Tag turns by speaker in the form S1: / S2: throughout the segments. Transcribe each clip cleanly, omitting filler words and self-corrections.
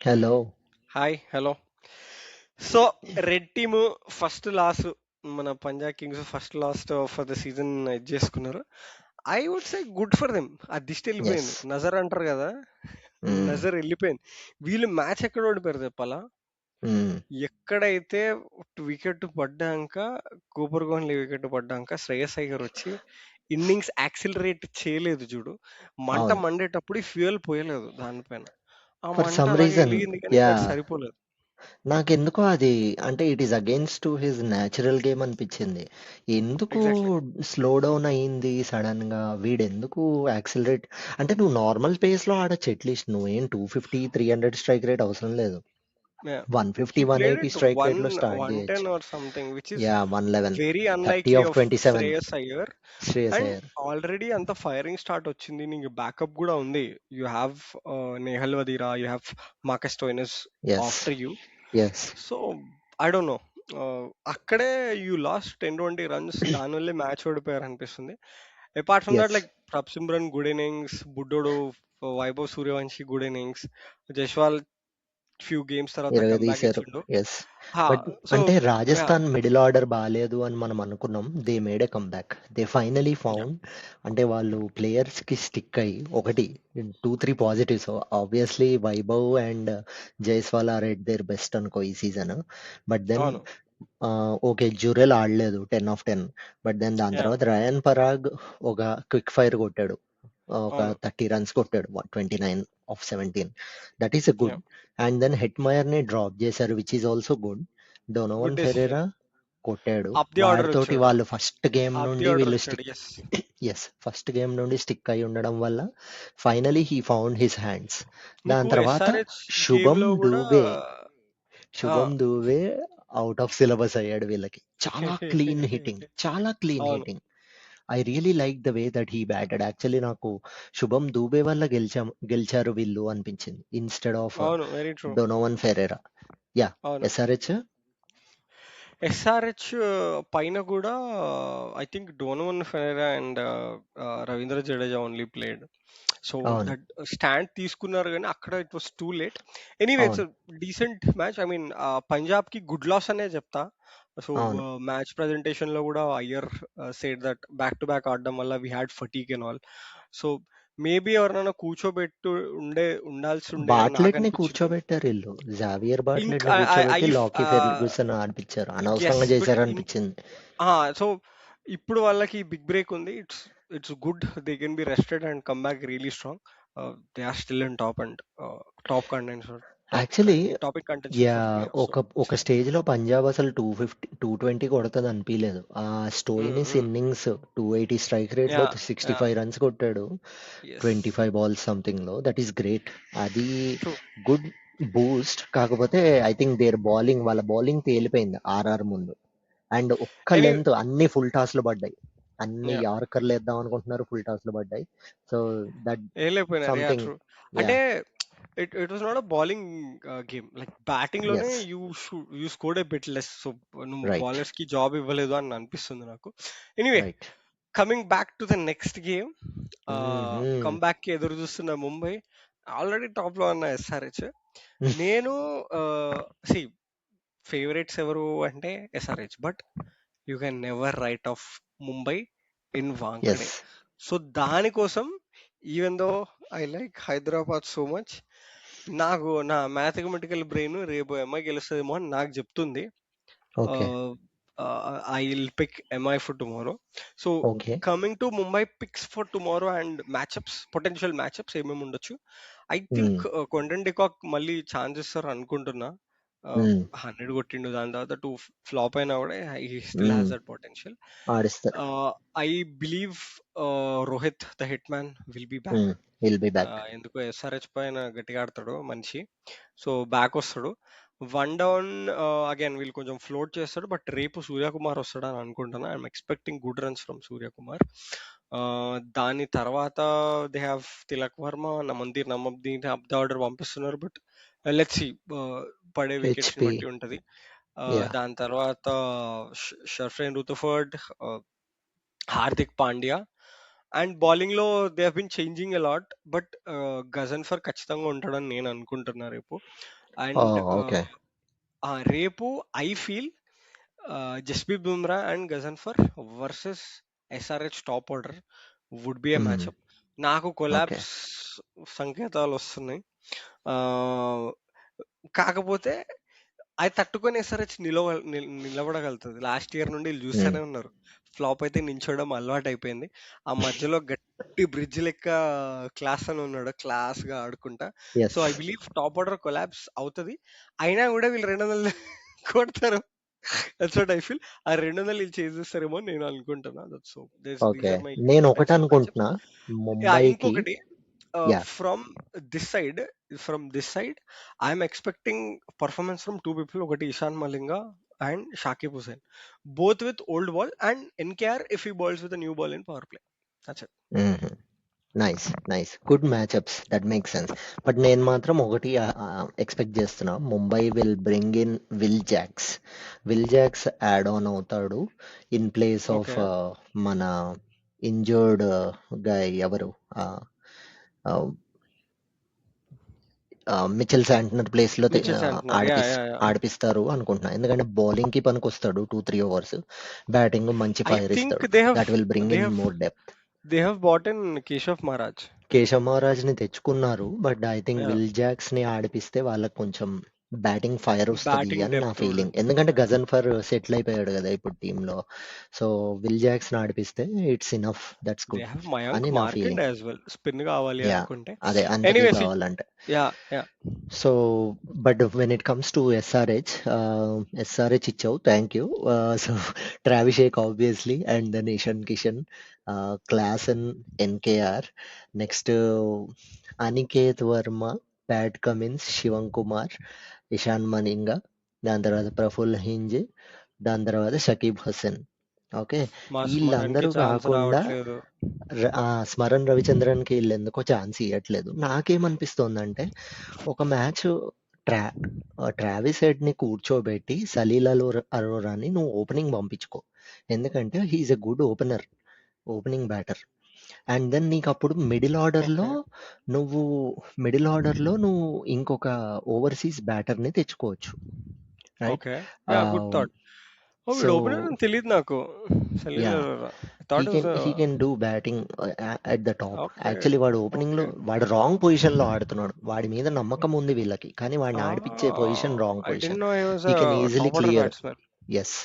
S1: Hello.
S2: Hi hello. So red team first loss, మన Punjab Kings first lost for the season ఇది చేసుకున్నారు. I would say good for them. ఆ దిష్టి వెళ్ళిపోయింది,
S1: Yes.
S2: నజర్ అంటారు కదా,
S1: Mm,
S2: నజర్ వెళ్ళిపోయింది. వీళ్ళు మ్యాచ్ ఎక్కడ ఓడిపోయారు చెప్పాలా?
S1: mm,
S2: ఎక్కడైతే వికెట్ పడ్డాక, కూపర్ కోహ్లీ వికెట్ పడ్డాక శ్రేయస్ అయ్యర్ వచ్చి ఇన్నింగ్స్ యాక్సిలరేట్ చేయలేదు చూడు, మంట
S1: అవును.
S2: మండేటప్పుడు ఫ్యూయల్ పోయలేదు దానిపైన. ఆ
S1: ఫర్
S2: మంట
S1: సమ్
S2: అలాగే
S1: రీజన్
S2: వెలిగింది కానీ
S1: యా
S2: అది సరిపోలేదు.
S1: నాకెందుకో అది అంటే it is against to his natural game అనిపించింది. ఎందుకు
S2: ఎగ్జాక్ట్లీ.
S1: స్లో డౌన్ అయ్యింది సడన్ గా వీడెందుకు యాక్సిలరేట్ అంటే నువ్వు నార్మల్ పేస్ లో ఆడొచ్చు అట్లీస్ట్ నువ్వేం 250 300 స్ట్రైక్ రేట్ అవసరం లేదు.
S2: Yeah.
S1: 150
S2: He played
S1: 180
S2: it
S1: strike rate లో స్టార్ట్
S2: 110
S1: చేయొచ్చు.
S2: or something, which is
S1: yeah 111
S2: very
S1: 30
S2: unlikely
S1: of
S2: of
S1: 27
S2: Shreyas Iyer.
S1: Shreyas
S2: and
S1: Iyer.
S2: Already అంత ఫైరింగ్ స్టార్ట్ వచ్చింది, నీకు బ్యాకప్ కూడా ఉంది. You have Nehal Wadhera, you have Marcus Stoinis
S1: yes
S2: after you.
S1: Yes
S2: so I don't know, అక్కడే you lost 10-20 runs, దానివల్లే match ఓడిపోయారు అనిపిస్తుంది. Apart from that,
S1: yes
S2: like Prabhsimran good innings, బుడ్డోడు Vaibhav Suryavanshi good innings, Jaiswal few games తర్వాత comeback
S1: ఇరగదీశారు.
S2: ఇచ్చిండు.
S1: Yes.
S2: హా,
S1: but
S2: so
S1: అంటే
S2: యా,
S1: రాజస్థాన్ మిడిల్ ఆర్డర్ బాగాలేదు అని మనం అనుకున్నాం. They made a comeback. They finally
S2: yeah,
S1: found అంటే వాళ్ళు ప్లేయర్స్‌కి స్టిక్ అయ్యి ఒకటి 2, 3 positives obviously Vaibhav and Jaiswal are at their best అనుకో ఈ సీజన్. బట్ దెన్
S2: అవును,
S1: ఓకే జురెల్ ఆడలేదు 10 ఆఫ్ 10. బట్ దెన్ దాని
S2: యా,
S1: తర్వాత రయాన్ పరాగ్ ఒక క్విక్ ఫైర్ కొట్టాడు. ఒక
S2: అవును,
S1: 30 రన్స్ కొట్టాడు. 29 off 17. That is a
S2: yeah,
S1: good. And then Hetmyer ని డ్రాప్ చేశారు which is also good. Donovan
S2: good decision.
S1: Ferreira కొట్టాడు.
S2: అప్ ది ఆర్డర్
S1: వాడితోటి
S2: వచ్చాడు,
S1: వాళ్ళు ఫస్ట్ గేమ్
S2: అప్ ది
S1: నుండి
S2: ఆర్డర్
S1: వీళ్ళు
S2: వచ్చాడు,
S1: stick
S2: yes.
S1: Yes first game నుండి స్టిక్ అయి ఉండడం వల్ల finally he found his hands.
S2: నీకు
S1: దాని తర్వాత
S2: ఎస్ఆర్హెచ్ గేమ్
S1: శుభం
S2: లో కూడా
S1: దూబే శుభం దూబే అవుట్ ఆఫ్ సిలబస్ అయ్యాడు వీళ్ళకి. చాలా క్లీన్ హిట్టింగ్, చాలా క్లీన్
S2: అవును,
S1: hitting. I really like the way that he batted. Actually నాకు శుభం దూబే వల్ల గెలిచారు వీళ్ళు అనిపించింది ఇన్స్టెడ్ ఆఫ్
S2: అవును, very true.
S1: Donovan Ferreira. Yeah
S2: అవును,
S1: ఎస్ఆర్హెచ్.
S2: ఎస్ఆర్హెచ్ పైన కూడా I think Donovan Ferreira and Ravindra Jadeja only played. So
S1: అవును.
S2: దట్ స్టాండ్ తీసుకున్నారు కానీ అక్కడ it was too late. Anyway, it's
S1: అవును.
S2: Decent match. I mean Punjab కి గుడ్ లాస్ అనే చెప్తా. సో
S1: అవును.
S2: మ్యాచ్ ప్రెజెంటేషన్ లో కూడా Iyer said that back to back ఆడడం వల్ల we had fatigue and all. So maybe ఎవరైనా కూర్చోబెట్టు ఉండాల్సి ఉండే అని నాకు
S1: బాట్లెట్ ని
S2: అనిపించింది.
S1: కూర్చోబెట్టారు వీళ్ళు. జావియర్ బాట్లెట్
S2: ఇంకా
S1: ని
S2: ఐ
S1: కూర్చోబెట్టి లాకీ ఫెర్గ్యూసన్ ఆడిపించారు.
S2: ఎస్,
S1: అనవసరంగా
S2: బట్
S1: చేశారు అనిపించింది.
S2: సో ఇప్పుడు వాళ్ళకి బిగ్ బ్రేక్ ఉంది. It's good, they can be rested and come back really strong. They are still in top and top contention,
S1: actually
S2: topic contention
S1: yeah
S2: for players. So
S1: ఒక stage లో పంజాబ్ అసలు 220 కొడుతుంది అనిపించలేదు. ఆ Stoinis innings 280 strike rate
S2: yeah,
S1: లో
S2: yeah,
S1: 65 runs కొట్టాడు.
S2: Yes,
S1: 25 balls something లో. That is great. అది
S2: ట్రూ.
S1: Good Boost. కాకపోతే ఐ థింక్ దేర్ బౌలింగ్ వాళ్ళ బౌలింగ్ తేలిపోయింది ఆర్ఆర్ ముందు. అండ్ ఒక్క
S2: ఎనీ,
S1: లెంత్ అన్ని ఫుల్ టాస్లు పడ్డాయి. అన్ని
S2: యా,
S1: యార్కర్లు వేద్దాం అనుకుంటున్నారు, ఫుల్ టాస్లు పడ్డాయి. సో దట్
S2: ఏం లేకపోయినారు, యా,
S1: సంథింగ్.
S2: ట్రూ.
S1: యా.
S2: అంటే it was not a bowling game, like batting లోనే
S1: yes.
S2: You scored a bit less. So నువ్వు
S1: రైట్.
S2: బౌలర్స్ కి జాబ్ ఇవ్వలేదు అని అనిపిస్తుంది నాకు. Anyway,
S1: right.
S2: Coming back to the next game, comeback కి ఎదురు చూస్తున్న ముంబై ఆల్రెడీ టాప్ లో ఉన్న ఎస్ఆర్హెచ్. నేను సి ఫేవరెట్స్ ఎవరు అంటే SRH, but you can never write off Mumbai in Wankhede.
S1: Yes.
S2: So దానికోసం, even though I like Hyderabad so much, నాకు నా మ్యాథమెటికల్ బ్రెయిన్ రేపు ఎంఐ గెలుస్తుందేమో అని నాకు చెప్తుంది.
S1: Okay.
S2: I will pick MI for tomorrow. So
S1: okay.
S2: Coming to Mumbai picks for tomorrow and matchups, potential matchups ఏమేమి ఉండొచ్చు. ఐ థింక్ క్వింటన్ డికాక్ మళ్ళీ ఛాన్స్ ఇస్తారు అనుకుంటున్నా. 100 కొట్టిండు, దాని తర్వాత 2 ఫ్లాప్ అయినా కూడా he still has that potential.
S1: ఆడిస్తారు.
S2: I believe Rohit the hit man will be back.
S1: Will be back.
S2: ఎందుకో ఎస్ఆర్హెచ్ పైన గట్టిగా ఆడతాడు మనిషి. సో బ్యాక్ వస్తాడు. వన్ డౌన్ అగైన్ వీళ్ళు కొంచెం ఫ్లోట్ చేస్తాడు, బట్ రేపు సూర్యకుమార్ వస్తాడు అని అనుకుంటున్నా. I'm expecting good runs from Suryakumar. దాని తర్వాత they have Tilak Varma, Naman Dhir Naman Dhir up the order పంపిస్తున్నారు, బట్ లెట్స్ సి, పడే వికెట్స్ ని
S1: హెచ్పి.
S2: బట్టి ఉంటది.
S1: యా.
S2: దాని తర్వాత Sherfane Rutherford, Hardik Pandya, and bowling లో they have been changing a lot, but Ghazanfar ఖచ్చితంగా ఉంటాడని నేను అనుకుంటున్నా రేపు. And
S1: okay.
S2: రేపు I feel Jasprit Bumrah and Ghazanfar versus SRH top order would be a మ్యాచ్అప్. నాకు
S1: ఓకే.
S2: కొలాబ్స్ సంకేతాలు వస్తున్నాయి. ఆ, కాకపోతే అది తట్టుకొని ఎస్ఆర్హెచ్ నిలబడగలుగుతుంది. లాస్ట్ ఇయర్ నుండి వీళ్ళు చూస్తూనే ఉన్నారు. ఫ్లాప్ అయితే నించోవడం అలవాటు అయిపోయింది. ఆ మధ్యలో గట్టి బ్రిడ్జ్ లెక్క క్లాస్ అని ఉన్నాడు, క్లాస్ గా ఆడుకుంటా. So
S1: yes.
S2: I believe top order collapse అవుతుంది. అయినా కూడా వీళ్ళు 200 కొడతారు. That's what I feel. ఆ 200 వీళ్ళు చేసేస్తారేమో అని నేను అనుకుంటున్నా. So these
S1: okay.
S2: Are my
S1: నేను ఒకటి
S2: ఎక్స్పెక్టేషన్ మ్యాచెస్.
S1: అనుకుంటున్నా ముంబైకి.
S2: ఇంకొకటి,
S1: yeah.
S2: From this side from this side I'm expecting performance from two people. ఒకటి Eshan Malinga and Shakib Hussain, both with old ball, and ఎన్కేఆర్ if he bowls with new ball in power play. That's it.
S1: Nice, nice, good matchups, that make sense. But నేను మాత్రం ఒకటి expect చేస్తున్నా, Mumbai will bring in Will Jacks add on అవుతాడు in place of
S2: okay.
S1: మన injured guy ఎవరు, Mitchell Santner place లో
S2: Mitchell Santner, yeah yeah yeah.
S1: ఆడిపిస్తారు అనుకుంటున్నా. ఎందుకంటే బౌలింగ్ కి పనికి వస్తాడు 2-3 ఓవర్స్, బ్యాటింగ్ మంచి
S2: ఐ
S1: ఫైర్
S2: థింక్
S1: ఇస్తాడు.
S2: They have
S1: that will bring
S2: they
S1: in
S2: have
S1: more depth.
S2: They have bought in Keshav Maharaj.
S1: Keshav Maharaj ని తెచ్చుకున్నారు, but I think
S2: yeah,
S1: Will Jacks ని ఆడిపిస్తే వాళ్ళకి కొంచెం బ్యాటింగ్ ఫైర్ వస్తది
S2: బ్యాటింగ్
S1: అని నా
S2: డెప్త్ కూడా
S1: ఫీలింగ్.
S2: ఉంటుంది.
S1: ఎందుకంటే గజన్ఫర్ సెటిల్ అయిపోయాడు కదా ఇప్పుడు టీంలో. సో విల్ జాక్స్ ని ఆడిపిస్తే it's enough, that's
S2: they
S1: good
S2: have Mayank
S1: అని నా
S2: Markande
S1: feeling.
S2: As well, spin కావాలి
S1: యా,
S2: అనుకుంటే.
S1: అదే అంతకి
S2: ఎనీవేస్,
S1: కావాలంటే.
S2: Yeah yeah.
S1: So but when it comes to SRH ఇచ్చావు, థ్యాంక్ యూ. సో ట్రావిషేక్ obviously, and then Ishan Kishan, Klaasen, NKR, next Aniket Varma, Pat Cummins, Shivam Kumar, Ishan Malinga, దాని తర్వాత ప్రఫుల్ హింజ్, దాని తర్వాత షకీబ్ హసన్. ఓకే.
S2: మా స్మరణ్ కి
S1: వీళ్ళందరూ
S2: ఛాన్స్
S1: కాకుండా
S2: రావట్లేదు.
S1: స్మరణ్ రవిచంద్రన్కి వీళ్ళు ఎందుకో ఛాన్స్ ఇవ్వట్లేదు. నాకేమనిపిస్తోందంటే ఒక మ్యాచ్ ట్రా ట్రావిస్ హెడ్ ని కూర్చోబెట్టి సలీల్ అరోరాని నువ్వు ఓపెనింగ్ పంపించుకో. ఎందుకంటే he's a good opening batter. And then నీకు అప్పుడు
S2: ఓకే.
S1: నువ్వు నువ్వు ఇంకొక ఓవర్సీస్ బ్యాటర్ ని తెచ్చుకోవచ్చు, right?
S2: Okay. Yeah, good thought. Oh,
S1: so
S2: వీడు ఓపెనర్ అని తెలియదు నాకు.
S1: Yeah,
S2: Salil
S1: he
S2: thought was.
S1: Can he can do batting at the top.
S2: Okay.
S1: Actually వాడు ఓపెనింగ్ లో
S2: ఓకే.
S1: వాడు రాంగ్ పొజిషన్ లో ఆడుతున్నాడు. వాడి మీద నమ్మకం ఉంది వీళ్ళకి, కానీ వాడిని ఆడిపించే position wrong
S2: I don't
S1: position.
S2: No he was
S1: he
S2: uh
S1: can easily
S2: top order
S1: clear.
S2: Batsman.
S1: Yes,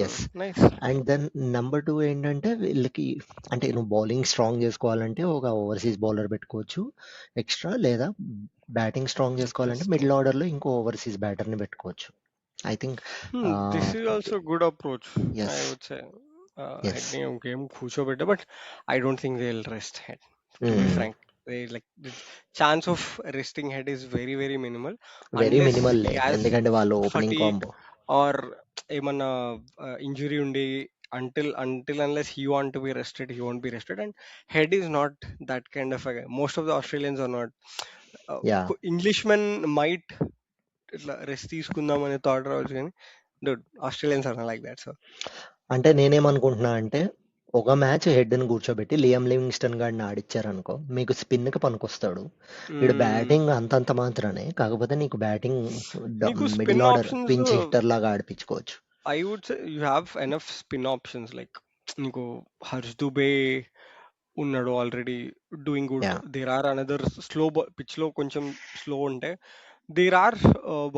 S1: yes.
S2: Nice.
S1: And then number 2 ఏంటంటే వీళ్ళకి, అంటే నువ్వు బౌలింగ్ స్ట్రాంగ్ చేసుకోవాలంటే ఒక ఓవర్సీస్ బౌలర్ పెట్టుకోవచ్చు ఎక్స్ట్రా, లేదా బ్యాటింగ్ స్ట్రాంగ్ చేసుకోవాలంటే మిడిల్ ఆర్డర్ లో ఇంకో ఓవర్సీస్ బ్యాటర్ ని పెట్టుకోవచ్చు. I think
S2: this is also good approach, I
S1: yes,
S2: would say.
S1: Yes.
S2: హెడ్‌ని గేమ్ కూర్చోబెట్టే, but I don't think they will rest Head, to be frank. They like the chance of resting Head is very very minimal,
S1: very
S2: unless
S1: minimal
S2: he has
S1: ఎందుకంటే వాళ్ళు opening
S2: fatigue
S1: combo.
S2: Are ఏమన్నా injury ఉండి, until unless he want to be rested, he won't be rested. And head is not that kind of a guy. Most of the Australians are not.
S1: Yeah.
S2: Englishmen might ఇట్లా rest తీసుకుందాం అనే thought రావచ్చు, కానీ dude, Australians are not like that. So
S1: అంటే నేనేమనుకుంటున్నా అంటే ఒక match head ని కూర్చోబెట్టి లియామ్ లివింగ్స్టన్ గాడిని ఆడిచ్చారనుకో, మీకు స్పిన్ కి పనికొస్తాడు. వీడు
S2: mm,
S1: బ్యాటింగ్ అంతంత మాత్రమే, కాకపోతే నీకు బ్యాటింగ్
S2: నీకు
S1: middle
S2: spin
S1: order
S2: options,
S1: pinch hitter లాగా ఆడిపించుకోవచ్చు.
S2: I would say you have enough spin options. Like నీకు హర్ష్ దుబే ఉన్నాడు already, doing good.
S1: Yeah.
S2: There are another slow pitch లో కొంచెం స్లో ఉంటే దేర్ ఆర్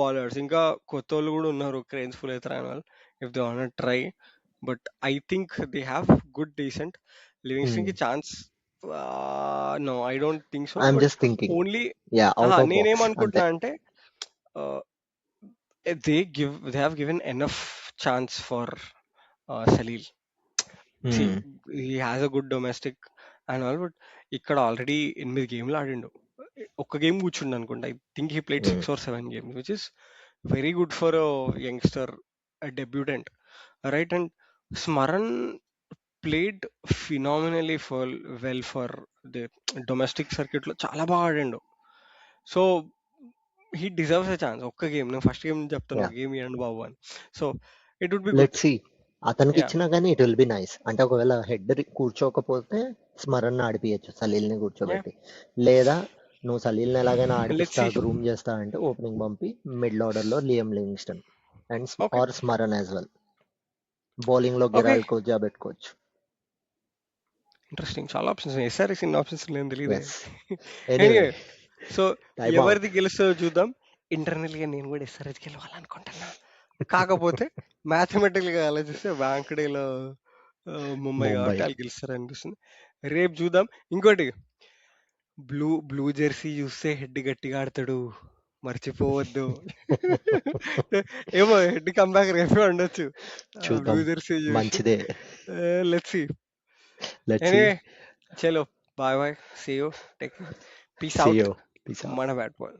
S2: బౌలర్స్. ఇంకా కొత్త వాళ్ళు కూడా ఉన్నారు, క్రేన్స్ ఫుల్ అవుతారు అని వాళ్ళు, if they want try. But I think they have good decent. Livingstone కి chance, no I don't think so.
S1: I'm
S2: but
S1: just thinking.
S2: Only
S1: yeah, out of box అంతే.
S2: నేనేమనుకుంటున్నా అంటే they have given enough chance for Salil. See, he has a good domestic and all, but ఇక్కడ already 8 గేమ్లు ఆడిండు. ఒక్క game కూర్చుండు అనుకుంటా. I think he played 6 or 7 games, which is very good for a youngster, a debutant, right? And Smaran played phenomenally well for the domestic circuit లో చాలా బాగా ఆడిండు. So he deserves a chance. ఒక్క game, నేను first game చెప్తాను,
S1: yeah,
S2: ఒక game ఇవ్వండి బాబు అని. So it would be good.
S1: Let's see. అతనికి
S2: యా
S1: ఇచ్చినా కానీ ఇట్ విల్ బి నైస్. అంటే ఒకవేళ హెడ్ కూర్చోకపోతే స్మరణ్ ఆడిపియచ్చు సలీల్ని
S2: యా
S1: కూర్చోబెట్టి. లేదా నువ్వు సలీల్ని ఎలాగైనా
S2: లెట్స్
S1: ఆడిపిస్తా
S2: సి.
S1: గ్రూమ్ చేస్తా అంటే ఓపెనింగ్ పంపి మిడిల్ ఆర్డర్లో Liam Livingstone and
S2: okay
S1: R Smaran as well. బౌలింగ్లో
S2: ఓకే
S1: గెరాల్డ్ కోచ్ పెట్టుకోవచ్చు.
S2: ఇంట్రెస్టింగ్. చాలా ఆప్షన్స్ ఉన్నాయి. ఎస్ఆర్ఎస్ ఇన్ని ఆప్షన్స్ లేని తెలియదే.
S1: Yes. Anyway
S2: anyway so
S1: time out.
S2: ఎవరిది గెలుస్తుందో చూద్దాం. ఇంటర్నల్గా నేను కూడా ఎస్ఆర్ఎస్ గెలవాలనుకుంటున్నా. కాకపోతే మ్యాథమెటికల్గా ఆలోచిస్తే వాంకడేలో ముంబై
S1: ముంబై.
S2: కాబట్టి వాళ్ళు గెలుస్తారు అనిపిస్తుంది. రేపు చూద్దాం. ఇంకోటి బ్లూ బ్లూ జెర్సీ చూస్తే హెడ్ గట్టిగా ఆడతాడు, మర్చిపోవద్దు. ఏమో హెడ్ కంబ్యాక్ రేపే ఉండొచ్చు బ్లూ
S1: చూద్దాం.
S2: జెర్సీ చూసి.
S1: మంచిదే.
S2: Let's see.
S1: Let's see.
S2: Anyway చలో bye bye, see you, take care, peace
S1: see
S2: out.
S1: You. Peace out.
S2: మన బ్యాట్ బాల్.